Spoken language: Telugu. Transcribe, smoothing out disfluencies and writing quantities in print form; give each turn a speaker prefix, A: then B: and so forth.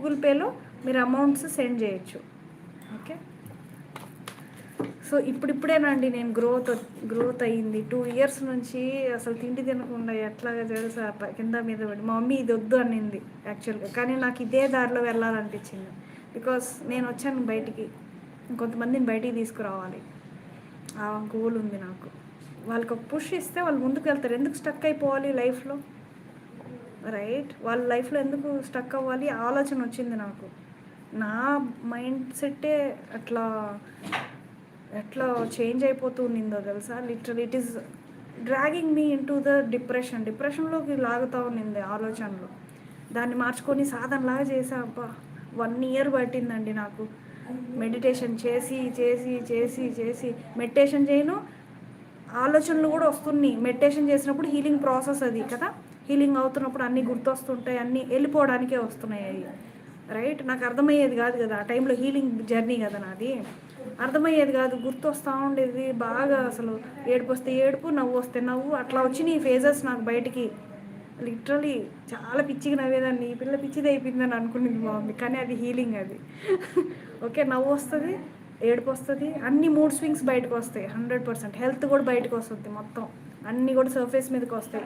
A: గూగుల్ పేలో మీరు అమౌంట్స్ సెండ్ చేయొచ్చు. ఓకే, సో ఇప్పుడిప్పుడేనండి నేను గ్రోత్ అయ్యింది. 2 years నుంచి అసలు తిండి తినకుండా ఎట్లాగా తెలుసా కింద మీద పడి మా మమ్మీ ఇది వద్దు అనింది యాక్చువల్గా, కానీ నాకు ఇదే దారిలో వెళ్ళాలనిపించింది. బికాస్ నేను వచ్చాను బయటికి, ఇంకొంతమందిని బయటికి తీసుకురావాలి, ఆ గోల్ ఉంది నాకు. వాళ్ళకి ఒక పుష్ ఇస్తే వాళ్ళు ముందుకు వెళ్తారు. ఎందుకు స్టక్ అయిపోవాలి లైఫ్లో, రైట్? వాళ్ళ లైఫ్లో ఎందుకు స్టక్ అవ్వాలి? ఆలోచన వచ్చింది నాకు. నా మైండ్ సెట్టే ఎట్లా చేంజ్ అయిపోతూ ఉండిందో తెలుసా. Literal it is dragging me in to the డిప్రెషన్లోకి లాగుతూ ఉండింది ఆలోచనలు. దాన్ని మార్చుకొని సాధనలాగా చేసా. అబ్బా 1 year పట్టిందండి నాకు. మెడిటేషన్ చేసి చేసి చేసి చేసి మెడిటేషన్ చేయను, ఆలోచనలు కూడా వస్తున్నాయి. మెడిటేషన్ చేసినప్పుడు హీలింగ్ ప్రాసెస్ అది కదా, హీలింగ్ అవుతున్నప్పుడు అన్నీ గుర్తొస్తుంటాయి, అన్నీ వెళ్ళిపోవడానికే వస్తున్నాయి అవి, రైట్? నాకు అర్థమయ్యేది కాదు కదా ఆ టైంలో, హీలింగ్ జర్నీ కదా నాది, అర్థమయ్యేది కాదు, గుర్తు వస్తూ ఉండేది బాగా. అసలు ఏడుపు వస్తే ఏడుపు, నవ్వు వస్తే నవ్వు, అట్లా వచ్చినాయి ఫేజెస్ నాకు బయటికి. లిటరలీ చాలా పిచ్చిగా నవ్వేదాన్ని. ఈ పిల్ల పిచ్చిది అయిపోయిందని అనుకునేది మా మమ్మీ, కానీ అది హీలింగ్ అది. ఓకే, నవ్వు వస్తుంది, ఏడుపు వస్తుంది, అన్ని మూడ్ స్వింగ్స్ బయటకు వస్తాయి 100%. హెల్త్ కూడా బయటకు వస్తుంది మొత్తం, అన్నీ కూడా సర్ఫేస్ మీదకి వస్తాయి.